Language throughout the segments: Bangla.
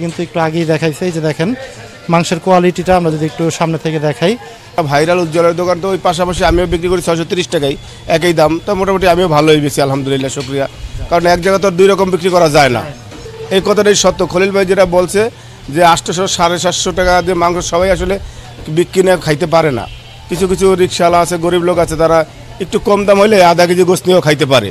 কিন্তু একটু আগেই দেখাইছে, এই যে দেখেন মাংসের কোয়ালিটিটা আমরা যদি একটু সামনে থেকে দেখাই। ভাইরাল উজ্জ্বলের দোকান তো ওই পাশাপাশি আমিও বিক্রি করি 630 টাকায়, একই দাম। তো মোটামুটি আমিও ভালোই বেশি, আলহামদুলিল্লাহ, শুক্রিয়া। কারণ এক জায়গায় তো দুই রকম বিক্রি করা যায় না, এই কথাটাই সত্য। খলিল ভাই যেটা বলছে যে 800 750 টাকা দিয়ে মাংস সবাই আসলে কিনে খাইতে পারে না। কিছু কিছু রিক্সাওয়ালা আছে, গরিব লোক আছে, তারা একটু কম দাম হলে আধা কেজি গোস্ত নিয়েও খাইতে পারে।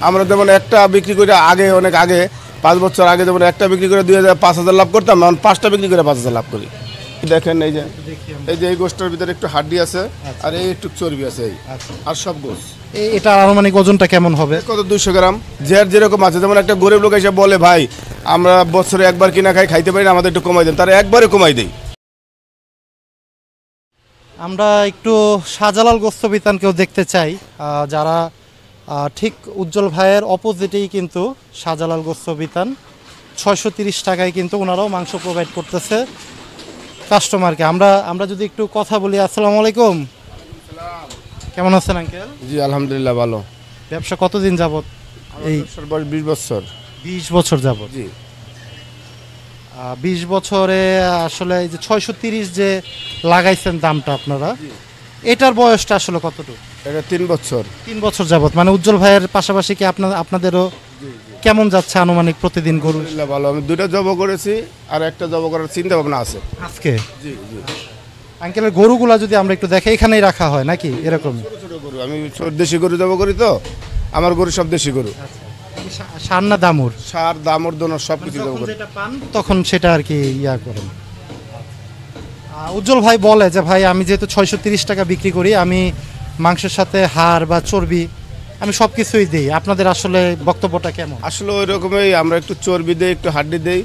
আমরা যেমন একটা বিক্রি করে আগে, অনেক আগে 5 বছর আগে যেমন একটা বিক্রি করে 5,000 লাভ করতাম, এখন 5টা বিক্রি করে 5,000 লাভ করি। দেখেন এই যে এই গোস্তের ভিতরে একটু হাড্ডি আছে, আর এই একটু চর্বি আছে, এই আর সব গোস্ত। এটা আনুমানিক ওজনটা কেমন হবে? কত 200 গ্রাম, যেরকম আছে। যেমন একটা গরিব লোক এসে বলে ভাই আমরা বছরে একবার কিনা খাইতে পারি না, আমাদের একটু কমাই দেন, তারা একবারে কমাই দেয়। আমরা একটু শাহজালাল গোস্ত বিতানকেও দেখতে চাই, যারা ঠিক উজ্জ্বল ভাইয়ের অপোজিটেই কিন্তু শাহজালাল গোস্ত বিতান। 630 টাকায় কিন্তু ওনারাও মাংস প্রোভাইড করতেছে কাস্টমারকে। আমরা যদি একটু কথা বলি। আসসালামু আলাইকুম, কেমন আছেন আঙ্কেল? জি আলহামদুলিল্লাহ ভালো। ব্যবসা কতদিন যাবত? এই 20 বছর। 20 বছর যাবত। জি 20 বছরে আসলে এই যে 630 যে লাগাইছেন দামটা আপনারা, এটার বয়সটা আসলে কতটুকু? এটা 3 বছর। 3 বছর যাবত। মানে উজ্জ্বল ভাইয়ের পাশাপাশি কি আপনাদেরও কেমন যাচ্ছে আনুমানিক প্রতিদিন গরু? ভালো, আমি 2টা জব করেছি, আর একটা জব করার চিন্তা ভাবনা আছে আজকে। জি জি। আঙ্কেলের গরুগুলা যদি আমরা একটু দেখে, এখানেই রাখা হয় নাকি এরকম? ছোট গরু, আমি দেশি গরু জব করি, তো আমার গরু সব দেশি গরু। সার না দামুর? সার দামর দোনো সব কিছু জব করি। যেটা পান তখন সেটা আর কি ইয়া করেন। উজ্জ্বল ভাই বলে যে ভাই আমি যেহেতু 630 টাকা বিক্রি করি, আমি মাংসের সাথে হাড় বা চর্বি আমি সব কিছুই দিই। আপনাদের আসলে বক্তব্যটা কেমন? আসলে ওই রকমই, আমরা একটু চর্বি দেই, একটু হাড্ডি দেই।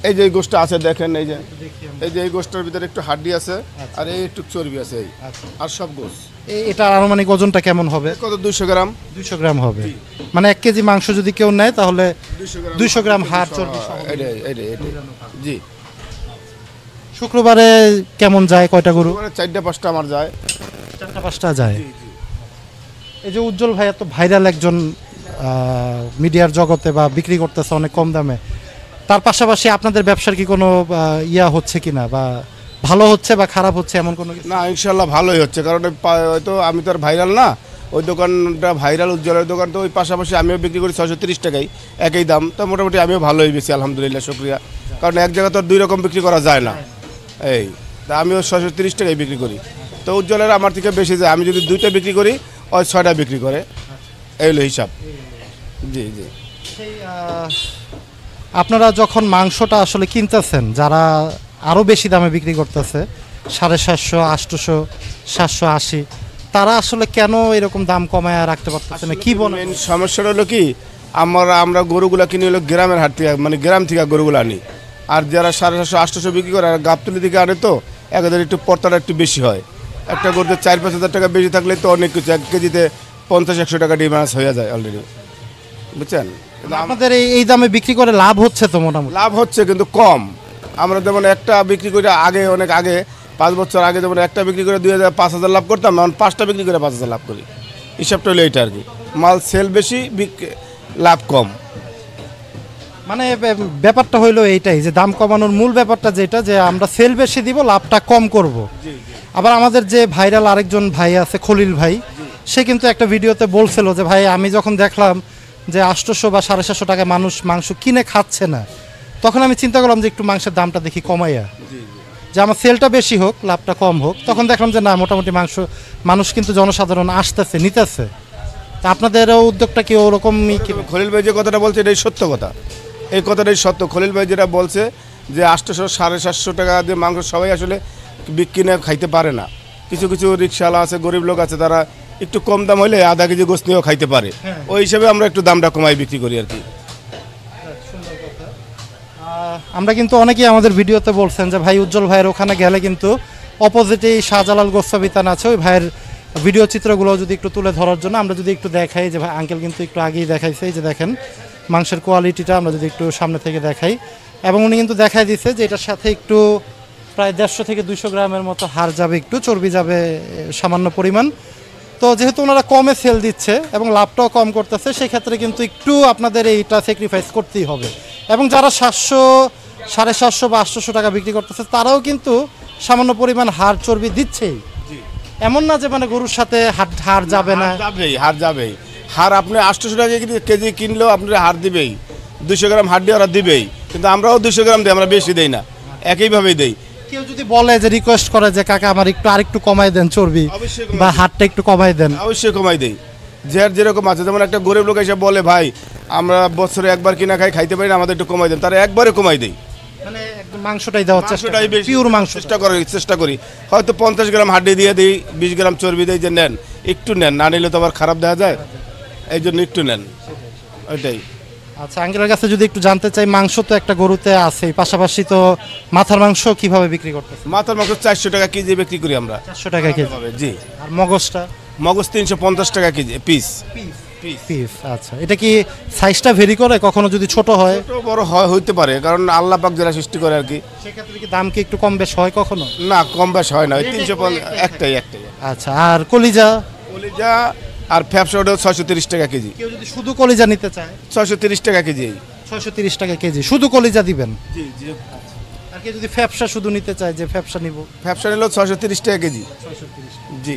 এই যে এই গোষ্ঠটা আছে দেখেন, এই যে এই গোষ্ঠটার ভিতরে একটু হাড্ডি আছে, আর এই একটু চর্বি আছে, এই আর সব গোশ। এটা আনুমানিক ওজনটা কেমন হবে? কত 200 গ্রাম। 200 গ্রাম হবে। মানে 1 কেজি মাংস যদি কেউ নেয় তাহলে 200 গ্রাম হাড় চর্বি। জি। শুক্রবারে কেমন যায়, কয়টা গরু? 4টা 5টা আমার যায়। 4টা 5টা যায়। এই যে উজ্জ্বল ভাই এত ভাইরাল একজন মিডিয়ার জগতে বা বিক্রি করতেছে অনেক কম দামে, তার পাশাপাশি আপনাদের ব্যবসার কি কোনো ইয়া হচ্ছে কিনা, বা ভালো হচ্ছে বা খারাপ হচ্ছে এমন কোনো? না ইনশাল্লাহ ভালোই হচ্ছে, কারণ হয়তো আমি তো আর ভাইরাল না, ওই দোকানটা ভাইরাল উজ্জ্বলের দোকান, তো ওই পাশাপাশি আমিও বিক্রি করি 630 টাকায়, একই দাম। তো মোটামুটি আমিও ভালোই বেশি, আলহামদুলিল্লাহ, শুক্রিয়া। কারণ এক জায়গায় তো আর দুই রকম বিক্রি করা যায় না, এই তা আমিও 630 টাকায় বিক্রি করি। তো উজ্জ্বলের আমার থেকে বেশি যায়, আমি যদি 2টা বিক্রি করি ওই 6টা বিক্রি করে, এই হলো হিসাব। জি জি। আপনারা যখন মাংসটা আসলে কিনতেছেন, যারা আরও বেশি দামে বিক্রি করতেছে 750, 800, 780, তারা আসলে কেন এরকম দাম কমায় রাখতে পারতেছে না? কি বলেন? সমস্যাটা হলো কি, আমরা গরুগুলা কিনে হলো গ্রামের হাট থেকে, মানে গ্রাম থেকে গরুগুলো আনি। আর যারা 750, 800 বিক্রি করে, আর গাবতলি থেকে আনে, তো এদের একটু পর্তাটা একটু বেশি হয়। একটা গরুতে 4-5 হাজার টাকা বেশি থাকলে তো অনেক কিছু, 1 কেজিতে 50-100 টাকা ডিমান্ড হয়ে যায় অলরেডি, বুঝছেন? আমাদের এই দামে বিক্রি করে লাভ হচ্ছে তো? মোটামুটি লাভ হচ্ছে, কিন্তু কম। আমরা যেমন একটা বিক্রি করে আগে, অনেক আগে 5 বছর আগে যেমন একটা বিক্রি করে 5,000 লাভ করতাম, এখন 5টা বিক্রি করে 5,000 লাভ করি। হিসাবটা হলো এইটা আর কি, মাল সেল বেশি, লাভ কম। মানে ব্যাপারটা হইলো এইটাই, যে দাম কমানোর মূল ব্যাপারটা যেটা, যে আমরা সেল বেশি দিব, লাভটা কম করব। আবার আমাদের যে ভাইরাল আরেকজন ভাই আছে খলিল ভাই, সে কিন্তু একটা ভিডিওতে বলছিল যে ভাই আমি যখন দেখলাম যে 800 বা 750 টাকায় মানুষ মাংস কিনে খাচ্ছে না, তখন আমি চিন্তা করলাম যে একটু মাংসের দামটা দেখি কমাইয়া, যে আমার সেলটা বেশি হোক, লাভটা কম হোক। তখন দেখলাম যে না, মোটামুটি মানুষ কিন্তু জনসাধারণ আসতেছে, নিতেছে। তা আপনাদের উদ্যোগটা কি ওরকমই? খলিল ভাই যে কথাটা বলছে এটাই সত্য কথা, এই কথাটাই সত্য। খলিল ভাই যেটা বলছে যে 800 750 টাকা দিয়ে মাংস সবাই আসলে কিনে খাইতে পারে না। কিছু কিছু রিক্সাওয়ালা আছে, গরিব লোক আছে, তারা একটু কম দাম হলে আধা কেজি গোস্ত নিয়েও খাইতে পারে। ওই হিসাবে আমরা একটু দামটা কমাই বিক্রি করি আর কি। আমরা কিন্তু অনেকেই আমাদের ভিডিওতে বলছেন যে ভাই উজ্জ্বল ভাইয়ের ওখানে গেলে কিন্তু অপোজিটেই শাহজালাল গোস্ত বিতান আছে, ওই ভাইয়ের ভিডিও চিত্রগুলো যদি একটু তুলে ধরার জন্য আমরা যদি একটু দেখাই, যে ভাই আঙ্কেল কিন্তু একটু আগেই দেখাইছে, এই যে দেখেন মাংসের কোয়ালিটিটা আমরা যদি একটু সামনে থেকে দেখাই। এবং উনি কিন্তু দেখাই দিচ্ছে যে এটার সাথে একটু প্রায় 150 থেকে 200 গ্রামের মতো হাড় যাবে, একটু চর্বি যাবে সামান্য পরিমাণ। তো যেহেতু ওনারা কমে সেল দিচ্ছে এবং লাভটাও কম করতেছে, সেক্ষেত্রে কিন্তু একটু আপনাদের এইটা স্যাক্রিফাইস করতেই হবে। এবং যারা 750 বা 800 টাকা বিক্রি করতেছে, তারাও কিন্তু সামান্য পরিমাণ হাড় চর্বি দিচ্ছেই। এমন না যে মানে গরুর সাথে হাড় যাবে না। হাড় যাবেই। হাড় আপনি 800 টাকা কেজি কিনলেও আপনার হাড় দিবেই, 200 গ্রাম হাড় দিয়ে ওরা দিবেই। কিন্তু আমরাও 200 গ্রাম দিই, আমরা বেশি দেই না, একইভাবেই দেই। কেউ যদি বলে যে রিকোয়েস্ট করে যে কাকা আমার আরেকটু কমাই দেন চর্বি বা হাড়টা একটু কমাই দেন, অবশ্যই কমাই দেই। যেরকম আছে, যেমন একটা গরিব লোক এসে বলে ভাই আমরা বছরে একবার কিনা খাইতে পারি না, আমাদের একটু কমাই দেন, তারা একবারে কমাই দেই। মানে একদম মাংসটাই দেওয়ার চেষ্টা, পিওর মাংস চেষ্টা করি। হয়তো 50 গ্রাম হাড্ডি দিয়ে দিই, 20 গ্রাম চর্বি দিই, যে নেন একটু নেন, না নিলে তো আবার খারাপ দেখা যায়, এই জন্য একটু নেন, ওইটাই। আচ্ছা, আঙ্কেলের কাছে যদি একটু জানতে চাই, মাংস তো একটা গরুতে আছে, পাশাপাশি তো মাথার মাংস কিভাবে বিক্রি করতেছে? মাথার মাংস 400 টাকা কেজি বিক্রি করি আমরা। 400 টাকা কেজি? জি। আর মগজটা? মগজ 350 টাকা কেজি পিস। পিস। আচ্ছা, এটা কি সাইজটা ভেরি করে? কখনো যদি ছোট হয়? ছোট বড় হইতে পারে, কারণ আল্লাহ পাক যারা সৃষ্টি করে আর কি। সেক্ষেত্রে কি দাম কি একটু কম বেশ হয় কখনো? না, কম বেশ হয় না, 350 একটাই। আচ্ছা, আর কলিজা? কলিজা আর ফ্যাপসা ওটা 630 টাকা কেজি। কেউ যদি শুধু কলিজা নিতে চায়? 630 টাকা কেজি। 630 টাকা কেজি শুধু কলিজা দিবেন? জি জি। আর কেউ যদি ফ্যাপসা শুধু নিতে চায়, যে ফ্যাপসা নিব? ফ্যাপসা নিলেও 630 টাকা কেজি। 630। জি।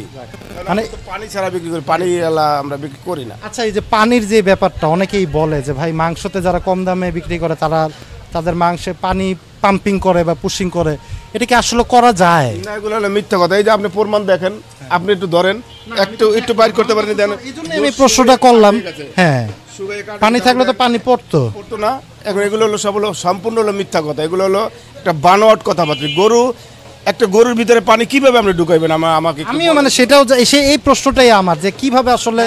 মানে পানি ছাড়া বিক্রি করি, পানি আমরা বিক্রি করি না। আচ্ছা, এই যে পানির যে ব্যাপারটা, অনেকেই বলে যে ভাই মাংসতে যারা কম দামে বিক্রি করে তাদের মাংসে পানি পাম্পিং করে বা পুশিং করে, এটা কি আসলে করা যায়? না, এগুলো হলো মিথ্যা কথা। এই যে আপনি প্রমাণ দেখেন, আপনি একটু ধরেন, একটু বাইর করতে পারেন, দেন। এইজন্য আমি প্রশ্নটা করলাম। হ্যাঁ, পানি থাকলে তো পানি পড়তো না। এখন এগুলো হলো সব হলো সম্পূর্ণ হলো মিথ্যা কথা। এগুলো হলো একটা বানোয়াট কথাবার্তা। একটা গরুর ভিতরে পানি কিভাবে আপনি ঢুকাইবেন? আমাকে আমিও মানে সেটাও এই প্রশ্নটাই আমার, যে কিভাবে আসলে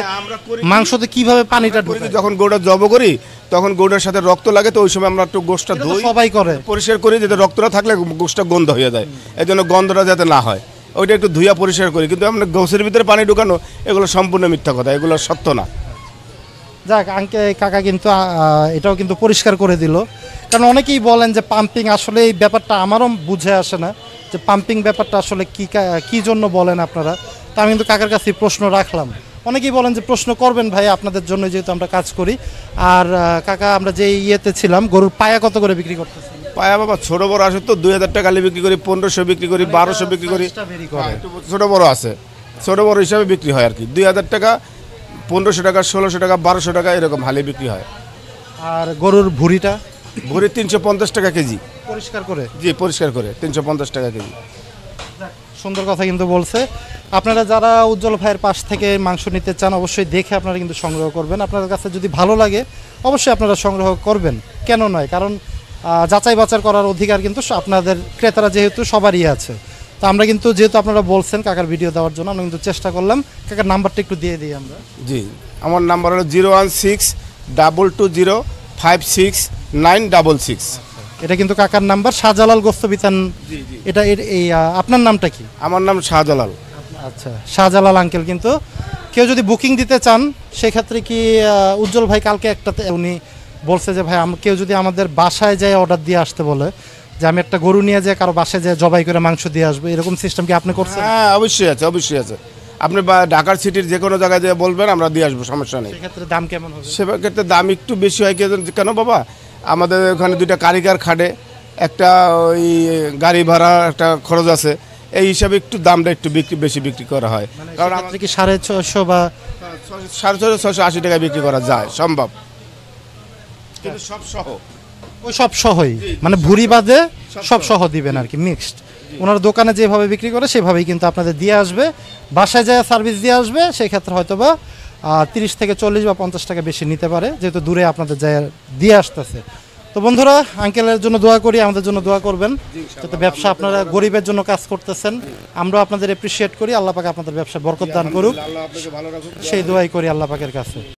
মাংসতে কিভাবে পানিটা ঢুকে? যখন গরুটা জব করি, তখন গরুটার সাথে রক্ত লাগে, তো ওই সময় আমরা একটু গোশটা ধুই, সবাই করে, পরিষ্কার করি, যাতে রক্তটা থাকলে গোশটা গন্ধ হয়ে যায়, এই জন্য গন্ধটা যাতে না হয়, ওইটা একটু ধুইয়া পরিষ্কার করি। কিন্তু আমরা গোশের ভিতরে পানি ঢুকানো, এগুলো সম্পূর্ণ মিথ্যা কথা, এগুলো সত্য না। যাক, কাকা কিন্তু এটাও কিন্তু পরিষ্কার করে দিল। কারণ অনেকেই বলেন যে পাম্পিং, আসলে এই ব্যাপারটা আমারও বুঝে আসে না যে পাম্পিং ব্যাপারটা আসলে কি জন্য বলেন আপনারা। তা আমি কিন্তু কাকার কাছে প্রশ্ন রাখলাম। অনেকেই বলেন যে প্রশ্ন করবেন ভাই, আপনাদের জন্য যেহেতু আমরা কাজ করি। আর কাকা, আমরা যে ইয়েতে ছিলাম, গরুর পায়া কত করে বিক্রি করতেছি? পায়া বাবা ছোট বড় আছে তো, 2000 টাকা বিক্রি করি, 1500 বিক্রি করি, 1200 বিক্রি করি। ছোট বড় আছে, ছোট বড় হিসাবে বিক্রি হয় আর কি। 2000 টাকা, 1500 টাকা, 1600 টাকা, 1200 টাকা এরকম হালে বিক্রি হয়। আর গরুর ভুঁড়িটা? ভুঁড়ি 350 টাকা কেজি পরিষ্কার করে? জি, পরিষ্কার করে 350 টাকা কেজি। সুন্দর কথা কিন্তু বলছে। আপনারা যারা উজ্জ্বল ভাইয়ের পাশ থেকে মাংস নিতে চান, অবশ্যই দেখে আপনারা কিন্তু সংগ্রহ করবেন। আপনাদের কাছে যদি ভালো লাগে, অবশ্যই আপনারা সংগ্রহ করবেন, কেন নয়? কারণ যাচাই বাছাই করার অধিকার কিন্তু আপনাদের ক্রেতারা যেহেতু সবারই আছে। তো আমরা কিন্তু, যেহেতু আপনারা বলছেন কাকার ভিডিও দেওয়ার জন্য, আমরা কিন্তু চেষ্টা করলাম। কাকার নাম্বারটা একটু দিয়ে দিই আমরা। জি, আমার নাম্বার হলো 01622056966। এটা কিন্তু কাকার নাম্বার, শাহজালাল গোস্ত বিতান। এটা এই আপনার নামটা কি? আমার নাম শাহজালাল। আচ্ছা, শাহজালাল আঙ্কেল। কিন্তু কেউ যদি বুকিং দিতে চান, সেক্ষেত্রে কি উজ্জ্বল ভাই কালকে উনি বলছে যে ভাই কেউ যদি আমাদের বাসায় যায় অর্ডার দিয়ে আসতে বলে, যে আমি একটা গরু নিয়ে যাই, কারো বাসায় যায় জবাই করে মাংস দিয়ে আসবো, এরকম সিস্টেম কি আপনি করছেন? হ্যাঁ, অবশ্যই আছে, অবশ্যই আছে। আপনি ঢাকার সিটির যে কোনো জায়গায় যেয়ে বলবেন, আমরা দিয়ে আসবো, সমস্যা নেই। সেক্ষেত্রে দাম কেমন হবে? সেক্ষেত্রে দাম একটু বেশি হয়। কেন বাবা, আমাদের ওখানে 2টা কারিগর খাটে, একটা ওই গাড়ি ভাড়া একটা খরচ আছে, এই হিসাবে একটু দামটা একটু বেশি বিক্রি করা হয়। কারণ আমাদের কি 650 বা 650-680 টাকায় বিক্রি করা যায় সম্ভব, কিন্তু সব সহ। ওই সব সহই, মানে ভুঁড়ি বাদে সব সহ দিবেন আর কি, মিক্সড। ওনার দোকানে যেভাবে বিক্রি করে সেভাবেই কিন্তু আপনাদের দিয়ে আসবে, বাসায় যায় সার্ভিস দিয়ে আসবে। সেই ক্ষেত্রে হয়তো বা 30 থেকে 40 বা 50 টাকা বেশি নিতে পারে, যেহেতু দূরে আপনাদের যায় দিয়ে আসতেছে। তো বন্ধুরা, আঙ্কেলের জন্য দোয়া করি, আমাদের জন্য দোয়া করবেন, যাতে ব্যবসা, আপনারা গরিবের জন্য কাজ করতেছেন, আমরাও আপনাদের অ্যাপ্রিসিয়েট করি। আল্লাহ পাক আপনাদের ব্যবসায় বরকত দান করুক, সেই দোয়াই করি আল্লাহ পাকের কাছে।